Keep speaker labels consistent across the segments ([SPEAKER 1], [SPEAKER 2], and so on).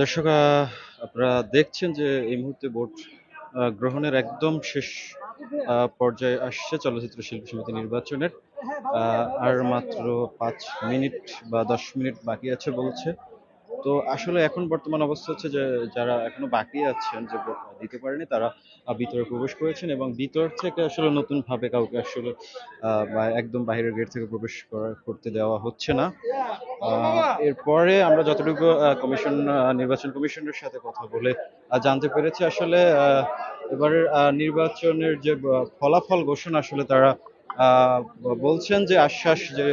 [SPEAKER 1] দর্শক, আপনারা দেখছেন যে এই মুহূর্তে ভোট গ্রহণের একদম শেষ পর্যায়ে আসছে চলচ্চিত্র শিল্পী সমিতি নির্বাচনের। আর মাত্র 5 মিনিট বা 10 মিনিট বাকি আছে বলছে। তো আসলে এখন বর্তমান অবস্থা হচ্ছে যে যারা এখনো বাকি আছেন, যে ভোট দিতে পারেনি, তারা ভিতরে প্রবেশ করেছেন এবং ভিতর থেকে আসলে নতুন ভাবে কাউকে আসলে বা একদম বাইরের গেট থেকে প্রবেশ করতে দেওয়া হচ্ছে না। এরপরে আমরা যতটুকু নির্বাচন কমিশনের সাথে কথা বলে জানতে পেরেছি, আসলে এবারের নির্বাচনের যে ফলাফল ঘোষণা, আসলে তারা বলছেন যে আশ্বাস যে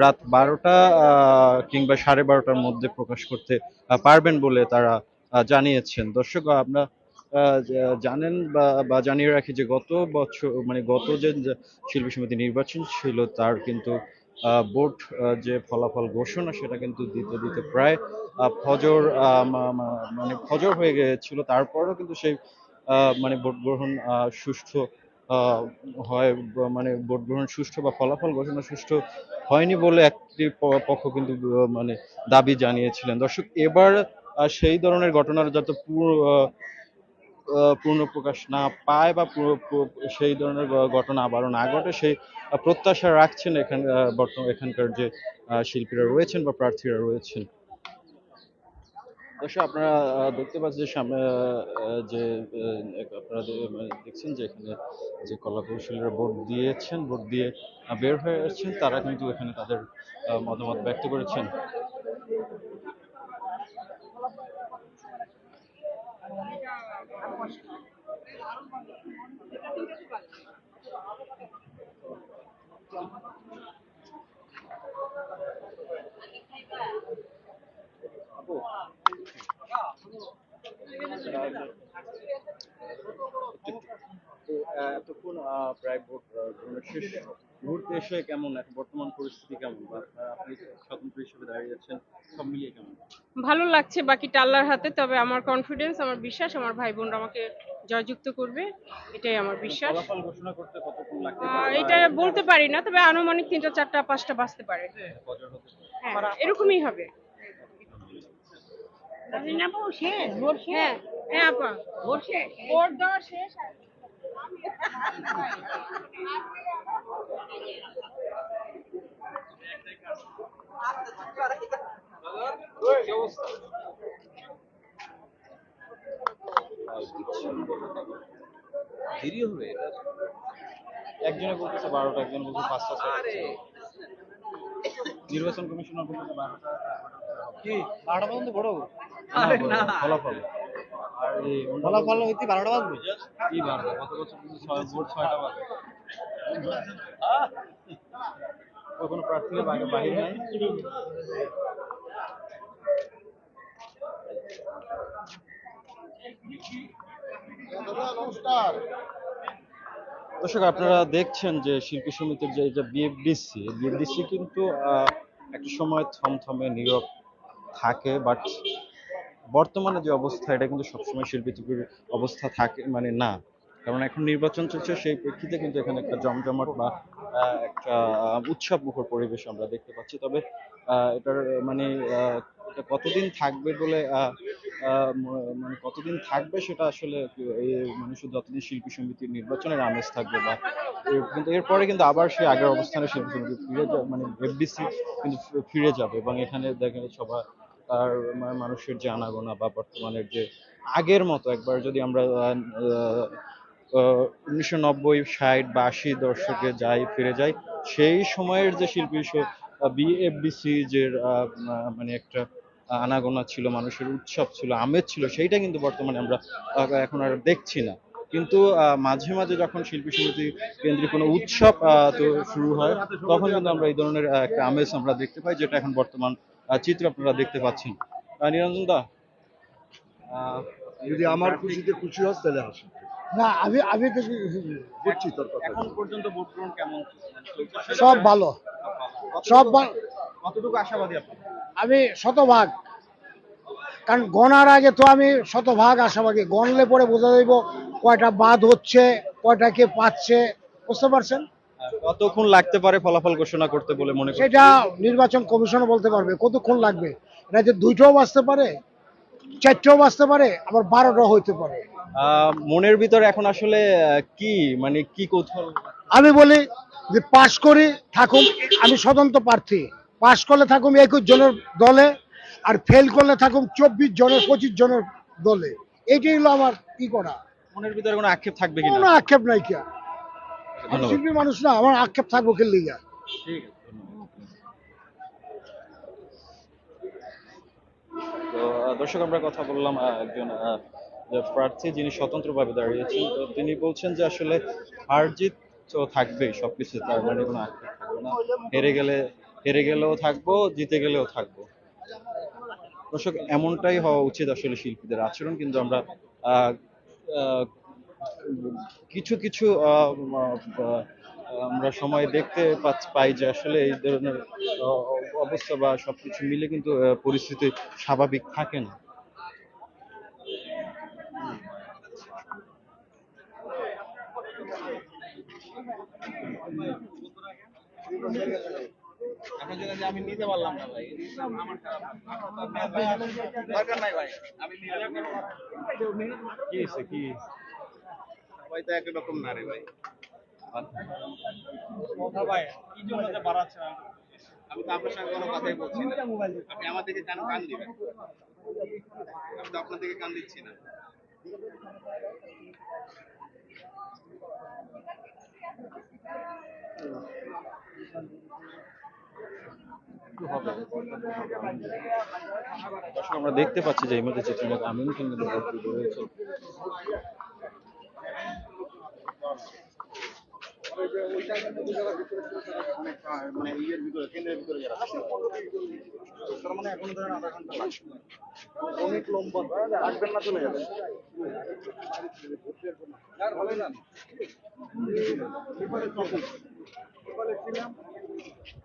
[SPEAKER 1] রাত 12টা কিংবা 12:30টার মধ্যে প্রকাশ করতে পারবেন বলে তারা জানিয়েছেন। দর্শক, আমরা জানেন বা জানিয়ে রাখি যে গত বছর, মানে গত যে শিল্পী সমিতি নির্বাচন ছিল, তার কিন্তু বোর্ড যে ফলাফল ঘোষণা, সেটা কিন্তু দিতে দিতে প্রায় ফজর মানে ফজর হয়ে গিয়েছিল। তারপরেও কিন্তু সেই মানে ভোট গ্রহণ সুষ্ঠু হয়, মানে ভোট গ্রহণ সুষ্ঠু বা ফলাফল ঘোষণা সুষ্ঠু হয়নি বলে একটি পক্ষ কিন্তু মানে দাবি জানিয়েছিলেন। দর্শক, এবার সেই ধরনের ঘটনার যাতে পূর্ণ প্রকাশ না পায় বা সেই ধরনের ঘটনা আবারও না ঘটে, সেই প্রত্যাশা রাখছেন বর্তমান এখানকার যে শিল্পীরা রয়েছেন বা প্রার্থীরা রয়েছেন। দর্শক, আপনারা দেখতে পাচ্ছেন যে সামনে যে আপনারা দেখছেন যে এখানে যে কলা কৌশলীরা ভোট দিয়েছেন, ভোট দিয়ে বের হয়ে আসছেন, তারা কিন্তু এখানে তাদের মতামত ব্যক্ত করেছেন। এতক্ষণ প্রায় ভোট গ্রহণের শেষ মুহূর্তে এসে কেমন এখন বর্তমান পরিস্থিতি কেমন, বা আপনি স্বতন্ত্র হিসেবে দাঁড়িয়েছেন, সব মিলিয়ে কেমন?
[SPEAKER 2] ভালো লাগছে, বাকিটা আল্লাহর হাতে। তবে আমার কনফিডেন্স, আমার বিশ্বাস, আমার ভাই বোনরা আমাকে জয়যুক্ত করবে, এটাই আমার বিশ্বাস।
[SPEAKER 1] ফলাফল ঘোষণা করতে কতক্ষণ লাগতে পারে
[SPEAKER 2] এটা বলতে পারি না, তবে আনুমানিক 3টা 4টা 5টা বাজতে পারে। হ্যাঁ, এরকমই হবে। হ্যাঁ হ্যাঁ আপা, ভোট দেওয়া শেষ।
[SPEAKER 1] দেরি হবে এটা, একজনে বলতেছে 12টা, একজন বলছে 5টা। নির্বাচন কমিশনার বলতেছে 12টা। কি 12টা পর্যন্ত বড় ফলাফল, আর এই ফলাফল হইতে 12টা বাজবে। কি 12টা? গত বছর কিন্তু ভোট 6টা বাজে। কোনো প্রার্থীরা বাহির নাই। দর্শক, আপনারা দেখছেন যে শিল্পী সমিতির যে বিএফডিসি কিন্তু একটা সময় থমথমে নীরব থাকে, বাট বর্তমানে যে অবস্থা, এটা কিন্তু সবসময় শিল্পীর অবস্থা থাকে মানে না। কারণ এখন নির্বাচন চলছে, সেই প্রেক্ষিতে কিন্তু এখানে একটা জমজমাট বা একটা উৎসব মুখর পরিবেশ আমরা দেখতে পাচ্ছি। তবে এটার মানে এটা কতদিন থাকবে বলে মানে কতদিন থাকবে সেটা আসলে এই মানে শুধু যতদিন শিল্পী সমিতির নির্বাচনের আমেজ থাকবে, বা কিন্তু এরপরে কিন্তু আবার সেই আগের অবস্থানে শিল্পী সমিতি ফিরে যাবে, মানে এফডিসি কিন্তু ফিরে যাবে এবং এখানে দেখেন সবাই আর মানুষের যে আনাগোনা বা বর্তমানের যে আগের মতো, একবার যদি আমরা 1990, 60 বা 80 দশকে ফিরে যাই, সেই সময়ের যে শিল্পী বিএফডিসি যে মানে একটা আনাগোনা ছিল, মানুষের উৎসব ছিল, আমেজ ছিল, সেইটা কিন্তু বর্তমানে আমরা এখন আর দেখছি না। কিন্তু মাঝে মাঝে যখন শিল্পী সমিতি কেন্দ্রিক কোনো উৎসব তো শুরু হয়, তখন কিন্তু আমরা এই ধরনের একটা আমেজ আমরা দেখতে পাই, যেটা এখন বর্তমান চিত্র আপনারা দেখতে পাচ্ছেন। নিরঞ্জন দা,
[SPEAKER 3] যদি আমার খুশিতে খুশি হস তাহলে আসুন। না, আমি আমি তো বুঝছি তোর কথা।
[SPEAKER 1] এখন পর্যন্ত ভোট গ্রহণ কেমন চলছে?
[SPEAKER 3] সব ভালো, সব
[SPEAKER 1] কতটুকু আশাবাদী আপনি?
[SPEAKER 3] আমি শতভাগ, কারণ গণার আগে তো আমি শতভাগ আশাবাদী। গণলে পরে বোঝা যাইব কয়টা বাদ হচ্ছে, কয়টা কে পাচ্ছে, বুঝতে পারছেন?
[SPEAKER 1] কতক্ষণ লাগতে পারে ফলাফল ঘোষণা করতে বলে মনে করছেন?
[SPEAKER 3] সেটা নির্বাচন কমিশনও বলতে পারবে কতক্ষণ লাগবে। এটা যে 2টাও বাজতে পারে, 4টাও বাজতে পারে, আবার 12টাও হইতে পারে।
[SPEAKER 1] মনের ভিতরে এখন আসলে কি মানে কি কৌতূহল?
[SPEAKER 3] আমি বলি যে পাশ করি থাকুন, আমি স্বতন্ত্র প্রার্থী, পাশ করলে থাকুন 21 জনের দলে, আর ফেল করলে থাকুন 24 জনের 25 জনের দলে। এইটাই হলো আমার কি করা,
[SPEAKER 1] মনের ভিতরে কোনো আক্ষেপ থাকবে কিনা?
[SPEAKER 3] কোনো আক্ষেপ নাই কি। আমি
[SPEAKER 1] ধন্যবাদ।
[SPEAKER 3] শিল্পী মানুষ না, আমার আক্ষেপ থাকবো খেললে গিয়া।
[SPEAKER 1] ঠিক আছে, ধন্যবাদ। তো দর্শক, আমরা কথা বললাম একজন যে প্রার্থী যিনি স্বতন্ত্রভাবে দাঁড়িয়েছেন। তো তিনি বলছেন যে আসলে হার জিত তো থাকবেই সবকিছু, তার মানে কোনো আক্ষেপ থাকবে না। হেরে গেলেও থাকবো, জিতে গেলেও থাকবো। দর্শক, এমনটাই হওয়া উচিত আসলে শিল্পীদের আচরণ। কিন্তু আমরা আহ, আহ, কিছু কিছু আমরা সময় দেখতে পাই যে আসলে এই ধরনের আহ, অবস্থা বা সবকিছু মিলে কিন্তু পরিস্থিতি স্বাভাবিক থাকে না।
[SPEAKER 4] আমি নিতে পারলাম না ভাই, আমার দরকার নাই ভাই, আমি
[SPEAKER 1] কি হয়েছে কি?
[SPEAKER 4] সবাই তো একরকম না রে ভাই। ভাই কি জন্য যে বাড়াচ্ছেন? আমি তো আপনার সঙ্গে কোনো কথাই বলছি না, আপনি আমার দিকে কান দিবেন, আমি তো আপনার দিকে কান দিচ্ছি না।
[SPEAKER 1] দর্শক, আমরা দেখতে পাচ্ছি যে এই মধ্যে চিত্রনায়ক আমিন খান কিন্তু ভোট দিতে রয়েছে।
[SPEAKER 4] মানে ইয়ের ভিতরে, কেন্দ্রের ভিতরে যারা তার মানে এখন ধরেন আধা ঘন্টা লাগবে, অনেক লম্বা, আসবেন না চলে যাবেন।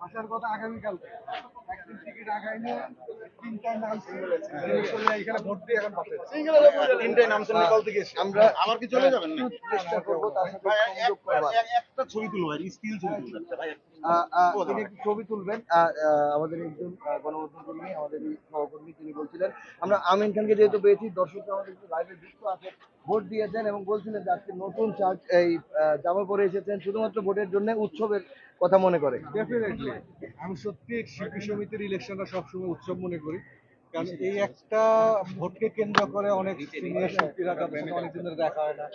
[SPEAKER 3] আসার কথা আগামীকাল, একদিন টিকিট আগাইলে 3টা নাম এখানে ভোট দিয়ে এখন পাচ্ছে।
[SPEAKER 4] তিনটায় নামছেন নেপাল থেকে এসে। আমরা আবার কি চলে যাবেন না?
[SPEAKER 3] চেষ্টা করবো তার সাথে
[SPEAKER 4] ভাই,
[SPEAKER 3] সংযোগ করবার।
[SPEAKER 4] একটা ছবি তুলবো ভাই, স্টিল ছবি তুলবেন ভাই।
[SPEAKER 3] তিনি একটু ছবি তুলবেন। আমাদের একজন গণমাধ্যম কর্মী, আমাদের এই সহকর্মী, তিনি বলছিলেন আমরা আমিন খানকে যেহেতু পেয়েছি, দর্শকরা আমাদের লাইভে যুক্ত আছে, ভোট দিয়েছেন এবং বলছিলেন যে আজকে নতুন চার্জ এই জামা পরে এসেছেন শুধুমাত্র ভোটের জন্য, উৎসবের কথা মনে করে।
[SPEAKER 5] ডেফিনেটলি আমি সত্যি শিল্পী সমিতির ইলেকশনটা সবসময় উৎসব মনে করি, কারণ এই একটা ভোটকে কেন্দ্র করে অনেক সিনিয়র শিল্পীরা, যাদের সাথে অনেকদিন ধরে দেখা হয় না,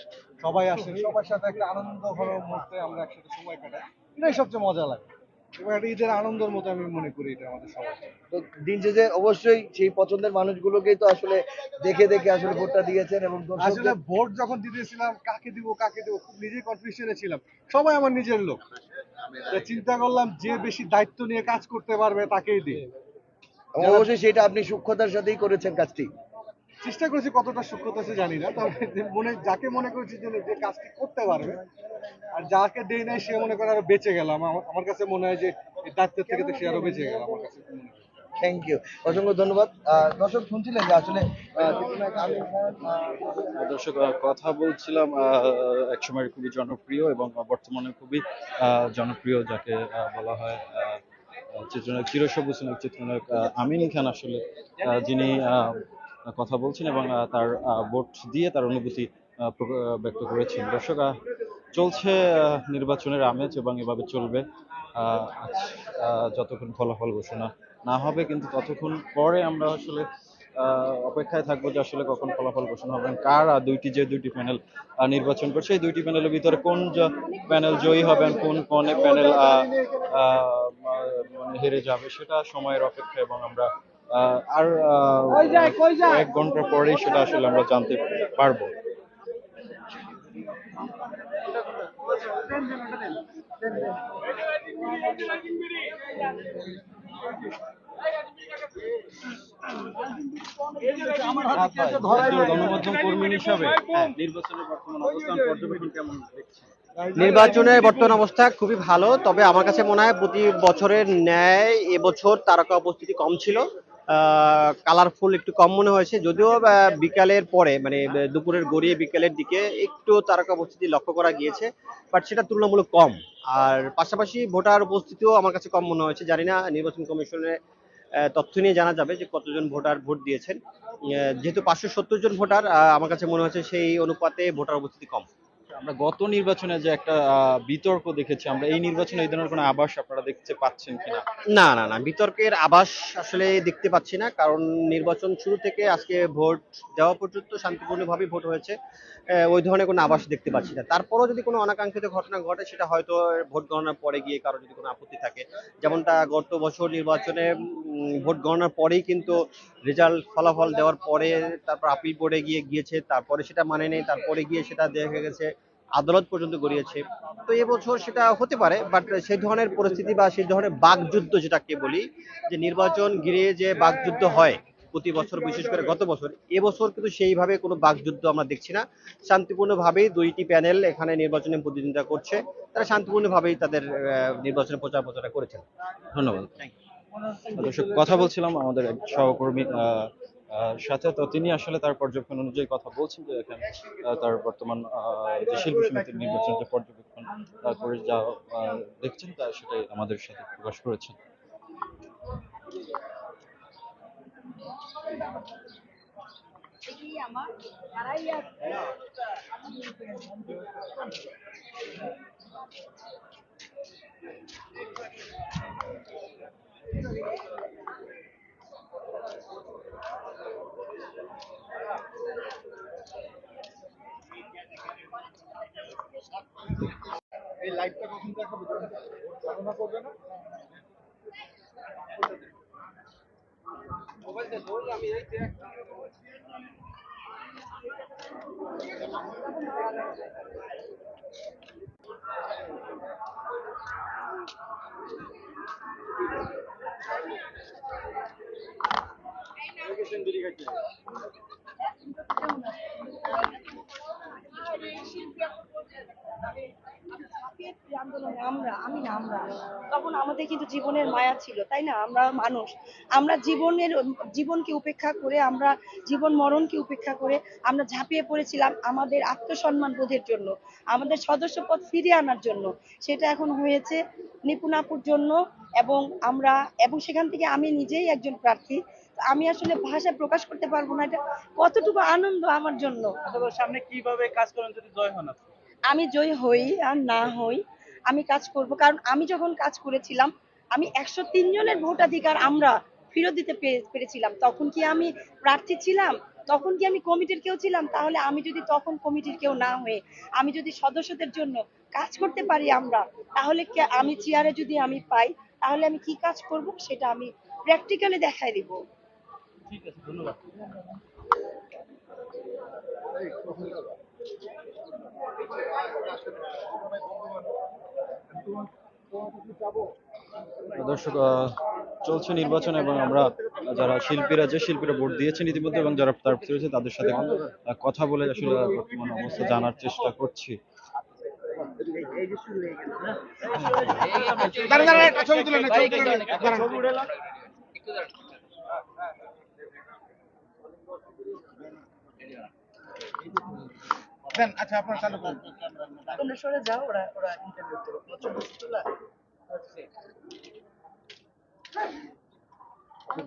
[SPEAKER 5] সবাই আসেন, সবার সাথে একটা আনন্দ ঘন মুহূর্তে আমরা একসাথে সময় কাটাই, এটাই সবচেয়ে মজা লাগে এবং একটা ঈদের আনন্দের মতো আমি মনে করি এটা আমাদের সবাই।
[SPEAKER 3] তো দিন শেষে অবশ্যই সেই পছন্দের মানুষগুলোকেই তো আসলে দেখে দেখে আসলে ভোটটা দিয়েছেন এবং
[SPEAKER 5] আসলে
[SPEAKER 3] দর্শকদের
[SPEAKER 5] ভোট যখন দিতেছিলাম কাকে দিব খুব নিজেই কনফিউশনে ছিলাম, সবাই আমার নিজের লোক, তো চিন্তা করলাম যে বেশি দায়িত্ব নিয়ে কাজ করতে পারবে তাকেই দিই।
[SPEAKER 3] এবং অবশ্যই সেটা আপনি সূক্ষ্মতার সাথেই করেছেন কাজটি।
[SPEAKER 5] চেষ্টা করেছি, কতটা সূক্ষ্মতা আছে জানি না, তবে যাকে মনে করেছি যে কাজটি করতে পারবে, আর যাকে দেই নাই সে মনে করে আরো বেঁচে গেলাম, আমার কাছে মনে হয় যে এই দায়িত্বের থেকে তো সে আরো বেঁচে গেল আমার কাছে মনে হয়।
[SPEAKER 3] থ্যাংক ইউ, অসংখ্য ধন্যবাদ। দর্শক শুনছিলেন যে আসলে চিত্রনায়ক আমির খান,
[SPEAKER 1] দর্শক, কথা বলছিলাম একসময় খুবই জনপ্রিয় এবং বর্তমানে খুবই জনপ্রিয় যাকে বলা হয় চিত্রনায়ক, চিরসবুজ নায়ক চিত্রনায়ক আমিন খান আসলে যিনি কথা বলছেন এবং তার ভোট দিয়ে তার অনুভূতি ব্যক্ত করেছেন। দর্শক, চলছে নির্বাচনের আমেজ এবং এভাবে চলবে যতক্ষণ ফলাফল ঘোষণা না হবে, কিন্তু ততক্ষণ পরে আমরা আসলে অপেক্ষায় থাকবো যে আসলে কখন ফলাফল ঘোষণা হবে, কার যে দুইটি প্যানেল নির্বাচন করছে এই দুইটি প্যানেলের ভিতরে কোন প্যানেল জয়ী হবেন, কোন প্যানেল মানে হেরে যাবে, সেটা সময়ের অপেক্ষা এবং আমরা আর 1 ঘন্টা পরেই সেটা আসলে আমরা জানতে পারবো। গণমাধ্যম কর্মী হিসাবে নির্বাচনের বর্তমান অবস্থান পর্যবেক্ষণ কেমন দেখছেন?
[SPEAKER 6] নির্বাচনের বর্তমান অবস্থা খুবই ভালো, তবে আমার কাছে মনে হয় প্রতি বছরের ন্যায় এবছর তারকা উপস্থিতি কম ছিল। কালারফুল একটু কম মনে হয়েছে, যদিও বিকালের পরে মানে দুপুরের গড়িয়ে বিকালের দিকে একটু তারকা উপস্থিতি লক্ষ্য করা গিয়েছে, বাট সেটা তুলনামূলক কম। আর পাশাপাশি ভোটার উপস্থিতিও আমার কাছে কম মনে হয়েছে। জানি না নির্বাচন কমিশনের তথ্য নিয়ে জানা যাবে যে কতজন ভোটার ভোট দিয়েছেন। যেহেতু 570 জন ভোটার, আমার কাছে মনে হচ্ছে সেই অনুপাতে ভোটার উপস্থিতি কম।
[SPEAKER 1] আমরা গত নির্বাচনে যে একটা বিতর্ক দেখেছি, আমরা এই নির্বাচনে এই ধরনের কোনো আভাস আপনারা দেখতে পাচ্ছেন কিনা?
[SPEAKER 6] না না না, বিতর্কের আভাস আসলে দেখতে পাচ্ছি না, কারণ নির্বাচন শুরু থেকে আজকে ভোট দেওয়া পর্যন্ত শান্তিপূর্ণভাবে ভোট হয়েছে। ওই ধরনের কোনো আভাস দেখতে পাচ্ছি না। তারপরও যদি কোনো অনাকাঙ্ক্ষিত ঘটনা ঘটে, সেটা হয়তো ভোট গণনার পরে গিয়ে কারো যদি কোনো আপত্তি থাকে, যেমনটা গত বছর নির্বাচনে ভোট গণনার পরেই কিন্তু রেজাল্ট ফলাফল দেওয়ার পরে তারপর আপিল বোর্ডে গিয়েছে, তারপরে সেটা মানে নেই, তারপরে গিয়ে সেটা দেখা গেছে আদালত পর্যন্ত গড়িয়েছে। তো এবছর সেটা হতে পারে, বাট সেই ধরনের পরিস্থিতি বা সেই ধরনের বাকযুদ্ধ যেটাকে বলি, যে নির্বাচন ঘিরে যে বাকযুদ্ধ হয় প্রতি বছর, বিশেষ করে গত বছর, এবছর কিন্তু সেইভাবে কোনো বাকযুদ্ধ আমরা দেখছি না। শান্তিপূর্ণভাবেই দুইটি প্যানেল এখানে নির্বাচনে প্রতিদ্বন্দ্বিতা করছে, তারা শান্তিপূর্ণভাবেই তাদের নির্বাচনে প্রচার করেছেন।
[SPEAKER 1] ধন্যবাদ। দর্শক, কথা বলছিলাম আমাদের এক সহকর্মী সাথে, তো তিনি আসলে তার পর্যবেক্ষণ অনুযায়ী কথা বলছেন যে এখানে তার বর্তমান যে শিল্পী সমিতির নির্বাচন যে পর্যবেক্ষণ করে যা দেখছেন তা সেটাই আমাদের সাথে প্রকাশ করেছেন।
[SPEAKER 5] এই লাইভটা কখন দেখাবো? গণনা করবে না?
[SPEAKER 7] আমরা তখন আমাদের কিন্তু জীবনের মায়া ছিল, তাই না? আমরা মানুষ, আমরা জীবনকে উপেক্ষা করে, আমরা জীবন মরণকে উপেক্ষা করে আমরা ঝাঁপিয়ে পড়েছিলাম আমাদের আত্মসম্মান বোধের জন্য, আমাদের সদস্যপদ ফিরিয়ে আনার জন্য। সেটা এখন হয়েছে নিপুণাপুর জন্য, এবং এবং সেখান থেকে আমি নিজেই একজন প্রার্থী। আমি আসলে ভাষায় প্রকাশ করতে পারবো না এটা কতটুকু আনন্দ আমার জন্য।
[SPEAKER 4] সামনে কিভাবে কাজ করেন যদি জয় হন আপনি?
[SPEAKER 7] আমি জয়ী হই আর না হই, আমি কাজ করব, কারণ আমি যখন কাজ করেছিলাম, আমি 103 জনের ভোটাধিকার আমরা ফেরত দিতে পেরেছিলাম। তখন কি আমি প্রার্থী ছিলাম? তখন কি আমি কমিটির কেউ ছিলাম? তাহলে আমি যদি তখন কমিটির কেউ না হয়ে আমি যদি সদস্যদের জন্য কাজ করতে পারি তাহলে আমি চেয়ারে যদি আমি পাই, তাহলে আমি কি কাজ করব সেটা আমি প্র্যাকটিক্যালি দেখাই দিব।
[SPEAKER 4] ঠিক আছে, ধন্যবাদ।
[SPEAKER 1] দর্শক, চলছে নির্বাচন এবং আমরা যারা শিল্পীরা ভোট দিয়েছেন ইতিমধ্যে এবং যারা প্রার্থী রয়েছে তাদের সাথে কথা বলে আসলে বর্তমান অবস্থা জানার চেষ্টা করছি।
[SPEAKER 4] আচ্ছা, আপনার চালু করুন।
[SPEAKER 7] তোমরা সরে যাও, ওরা ইন্টারভিউ করো।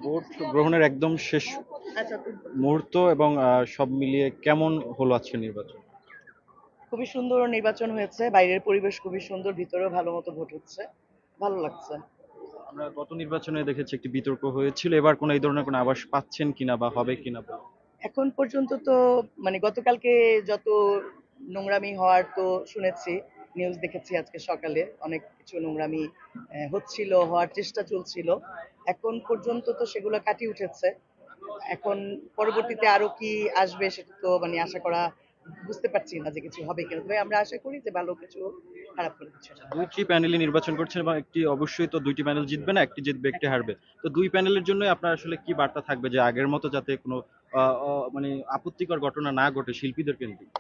[SPEAKER 1] ভোট গ্রহণের একদম শেষ মুহূর্ত এবং সব মিলিয়ে কেমন হলো আজকে নির্বাচন?
[SPEAKER 8] খুবই সুন্দর নির্বাচন হয়েছে, বাইরের পরিবেশ খুবই সুন্দর, ভিতরেও ভালো মতো ভোট হচ্ছে, ভালো লাগছে।
[SPEAKER 1] আমরা গত নির্বাচনে দেখেছি একটি বিতর্ক হয়েছিল, এবার কোনো এই ধরনের কোনো আভাস পাচ্ছেন কিনা বা হবে কিনা?
[SPEAKER 8] এখন পর্যন্ত তো মানে গতকালকে যত নোংরামি হওয়ার তো শুনেছি, নিউজ দেখেছি, আজকে সকালে অনেক কিছু নোংরামি হচ্ছিল, হওয়ার চেষ্টা চলছিল। এখন পর্যন্ত তো সেগুলো কাটিয়ে উঠেছে। এখন পরবর্তীতে আরো কি আসবে সেটা তো মানে আশা করা, বুঝতে পারছি না যে কিছু হবে কিনা, তবে আমরা আশা করি যে ভালো কিছু, খারাপ কোনো কিছু না।
[SPEAKER 1] দুইটি প্যানেলই নির্বাচন করছেন এবং একটি অবশ্যই তো দুইটি প্যানেল জিতবে না, একটি জিতবে একটি হারবে। তো দুই প্যানেলের জন্য আপনার আসলে কি বার্তা থাকবে যে আগের মতো যাতে কোনো মানে আপত্তিকর ঘটনা না ঘটে শিল্পীদের কেন্দ্রিক?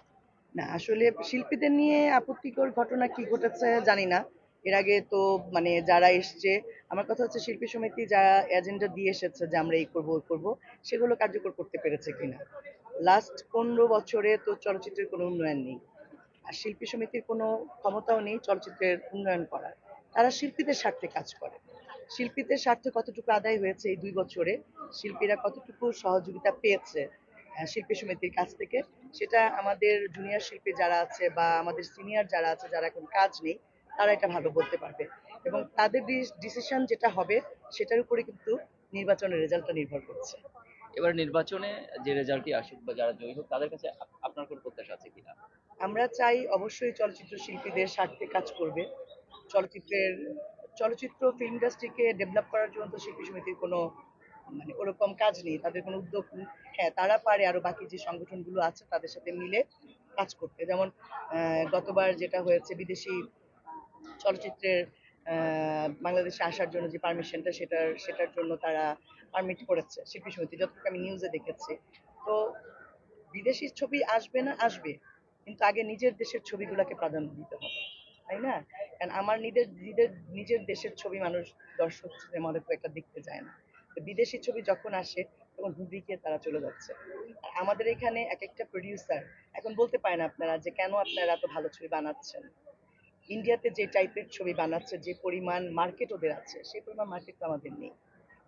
[SPEAKER 8] না, আসলে শিল্পীদের নিয়ে আপত্তিকর ঘটনা কি ঘটেছে জানি না, এর আগে তো মানে যারা এসছে, আমার কথা হচ্ছে শিল্পী সমিতি যারা এজেন্ডা দিয়ে এসেছে যে আমরা এই করবো ওই করবো, সেগুলো কার্যকর করতে পেরেছে কিনা। লাস্ট 15 বছরে তো চলচ্চিত্রের কোনো উন্নয়ন নেই, আর শিল্পী সমিতির কোনো ক্ষমতাও নেই চলচ্চিত্রের উন্নয়ন করার। তারা শিল্পীদের স্বার্থে কাজ করে। শিল্পীদের স্বার্থে কতটুকু আদায় হয়েছে এই 2 বছরে, শিল্পীরা কতটুকু সহযোগিতা পেয়েছে শিল্পী সমিতির কাছ থেকে, সেটা আমাদের জুনিয়র শিল্পী যারা আছে বা আমাদের সিনিয়র যারা আছে, যারা এখন কাজ নেই, তারা এটা ভালো বলতে পারবে। এবং তাদের ডিসিশন যেটা হবে সেটার উপরে কিন্তু নির্বাচনের রেজাল্টটা নির্ভর করছে।
[SPEAKER 9] এবার নির্বাচনে যে রেজাল্টই আসুক বা যারা জয়ী হোক তাদের কাছে আপনার কোনো প্রত্যাশা আছে কিনা?
[SPEAKER 8] আমরা চাই অবশ্যই চলচ্চিত্র শিল্পীদের স্বার্থে কাজ করবে। চলচ্চিত্রের চলচ্চিত্র ফিল্ম ইন্ডাস্ট্রিকে ডেভেলপ করার জন্য তো শিল্পী সমিতির কোনো মানে ওরকম কাজ নেই, তাদের কোনো উদ্যোগ নেই। হ্যাঁ, তারা পারে আরো বাকি যে সংগঠনগুলো আছে তাদের সাথে মিলে কাজ করতে। যেমন গতবার যেটা হয়েছে, বিদেশি চলচ্চিত্রের বাংলাদেশে আসার জন্য যে পারমিশনটা, সেটার জন্য তারা পারমিট করেছে শিল্পী সমিতি, যতটুকু আমি নিউজে দেখেছি। তো বিদেশি ছবি আসবে না, আসবে, কিন্তু আগে নিজের দেশের ছবিগুলোকে প্রাধান্য দিতে হবে, তাই না? কারণ আমার নিজের দেশের ছবি মানুষ, দর্শক সিনেমার খুব একটা দেখতে যায় না। তো বিদেশি ছবি যখন আসে তখন হুমড়িকে তারা চলে যাচ্ছে। আর আমাদের এখানে এক একটা প্রডিউসার এখন বলতে পারেন আপনারা যে কেন আপনারা এত ভালো ছবি বানাচ্ছেন। ইন্ডিয়াতে যে টাইপের ছবি বানাচ্ছে, যে পরিমাণ মার্কেট ওদের আছে, সেই পরিমাণ মার্কেট তো আমাদের নেই।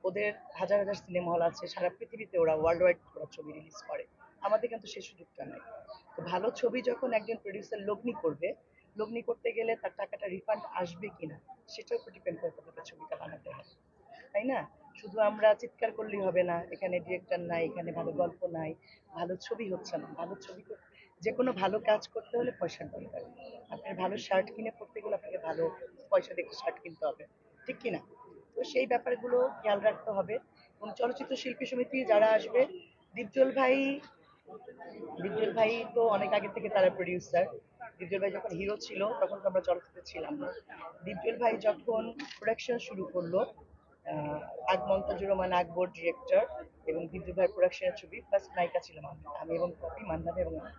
[SPEAKER 8] ওদের হাজার হাজার সিনেমা হল আছে, সারা পৃথিবীতে ওরা ওয়ার্ল্ড ওয়াইড ওরা ছবি রিলিজ করে। আমাদের কিন্তু সেই সুযোগটা নাই। তো ভালো ছবি যখন একজন প্রডিউসার লগ্নি করবে, লগ্নি করতে গেলে তার টাকাটা রিফান্ড আসবে কিনা সেটার উপর ডিপেন্ড করে তাদেরকে ছবিটা বানাতে হবে, তাই না? শুধু আমরা চিৎকার করলেই হবে না, এখানে ডিরেক্টর নাই, এখানে ভালো গল্প নাই, ভালো ছবি হচ্ছে না। ভালো ছবি যে কোনো ভালো কাজ করতে হলে পয়সার দরকার। আপনার ভালো শার্ট কিনে পড়তে গেলে আপনাকে ভালো পয়সা দেখে শার্ট কিনতে হবে, ঠিক কিনা? তো সেই ব্যাপারগুলো খেয়াল রাখতে হবে। এবং চলচ্চিত্র শিল্পী সমিতি যারা আসবে, দীপজল ভাই দীপজল ভাই তো অনেক আগে থেকে তারা প্রডিউসার। দীপজল ভাই যখন হিরো ছিল তখন তো আমরা চলচ্চিত্রে ছিলাম না। দীপজল ভাই যখন প্রোডাকশন শুরু করলো, আগমন তাজুর রহমান আকবর ডিরেক্টর, এবং দীপজল ভাই প্রোডাকশনের ছবি ফার্স্ট নায়িকা ছিলাম আমি এবং কপি মান্না এবং আমি।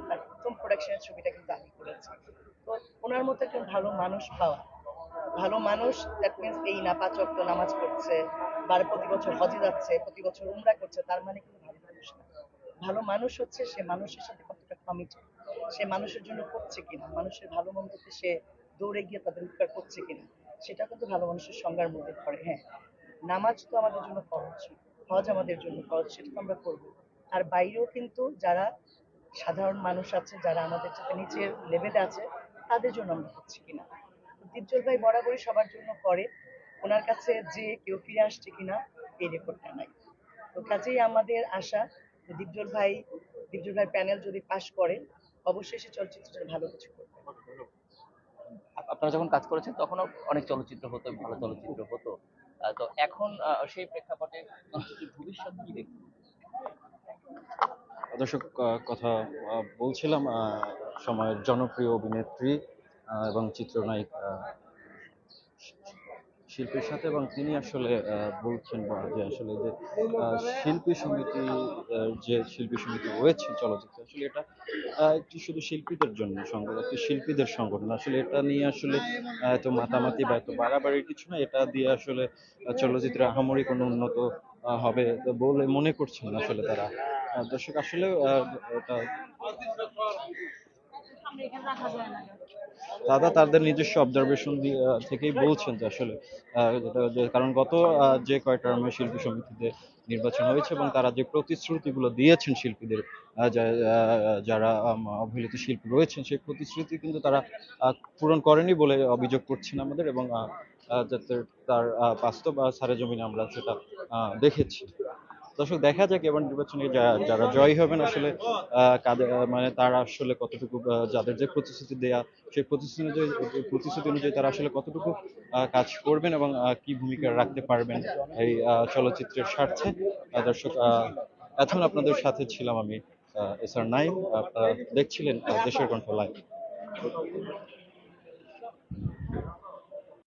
[SPEAKER 8] তার প্রথম প্রোডাকশনের ছবিটা কিন্তু আমি করেছি। তো ওনার মতো একজন ভালো মানুষ পাওয়া, ভালো মানুষ দ্যাট মিনস এই না 5 ওয়াক্ত নামাজ পড়ছে, প্রতি বছর হজে যাচ্ছে, প্রতি বছর উমরা করছে, তার মানে কিন্তু ভালো মানুষ না। ভালো মানুষ হচ্ছে সে মানুষের সাথে কতটা কমিটেড, সে মানুষের জন্য করছে কিনা, মানুষের ভালো মন্দতে সে দৌড়ে গিয়ে তাদের উপকার করছে কিনা, সেটা কিন্তু ভালো মানুষের সংজ্ঞার মধ্যে পড়ে। হ্যাঁ, নামাজ তো আমাদের জন্য ফরজ, হজ আমাদের জন্য ফরজ, সেটা তো আমরা করবো। আর বাইরেও কিন্তু যারা সাধারণ মানুষ আছে, যারা আমাদের সাথে নিচের লেভেলে আছে, তাদের জন্য আমরা করছি কিনা। দীপজল ভাই বরাবরই সবার জন্য করে, ওনার কাছে যে কেউ ফিরে আসছে কিনা এই রেকর্ডটা নাই। তো কাজেই আমাদের আশা দীপজল ভাই প্যানেল যদি পাশ করে, অবশ্যই সে চলচ্চিত্রের ভালো কিছু করবে।
[SPEAKER 9] আপনারা যখন কাজ করেছেন তখনও অনেক চলচ্চিত্র হতো, ভালো চলচ্চিত্র হতো। তো এখন সেই প্রেক্ষাপটে চলচ্চিত্রের ভবিষ্যৎ কি দেখছেন?
[SPEAKER 1] দর্শক, কথা বলছিলাম সময়ের জনপ্রিয় অভিনেত্রী এবং চিত্রনায়িকা শিল্পীর সাথে, এবং তিনি আসলে বলছেন যে আসলে যে শিল্পী সমিতি, যে শিল্পী সমিতি রয়েছে চলচ্চিত্রে, আসলে এটা একটি শুধু শিল্পীদের জন্য সংগঠন, একটি শিল্পীদের সংগঠন। আসলে এটা নিয়ে আসলে এত মাতামাতি বা এত বাড়াবাড়ির কিছু না। এটা দিয়ে আসলে চলচ্চিত্রে আহামরি কোনো উন্নত হবে বলে মনে করছেন না আসলে তারা। দর্শক, আসলে এটা দাদা তাদের নিজস্ব অবজারভেশন থেকেই বলছেন যে আসলে কারণ গত যে কয় টার্মে শিল্পী সমিতিতে নির্বাচন হয়েছে এবং তারা যে প্রতিশ্রুতিগুলো দিয়েছেন শিল্পীদের, যারা অবহেলিত শিল্পী রয়েছেন, সেই প্রতিশ্রুতি কিন্তু তারা পূরণ করেনি বলে অভিযোগ করছেন আমাদের, এবং যাতে তার বাস্তব সারেজমিনে আমরা সেটা দেখেছি। দর্শক, দেখা যাক এবার নির্বাচনে যারা জয়ী হবেন আসলে মানে তারা আসলে কতটুকু, যাদের যে প্রতিশ্রুতি দেয়া, সেই প্রতিশ্রুতি অনুযায়ী তারা আসলে কতটুকু কাজ করবেন এবং কি ভূমিকা রাখতে পারবেন এই চলচ্চিত্রের স্বার্থে। দর্শক, এখন আপনাদের সাথে ছিলাম আমি, এসআর নাইম। আপনারা দেখছিলেন দেশের কণ্ঠ লাইভ।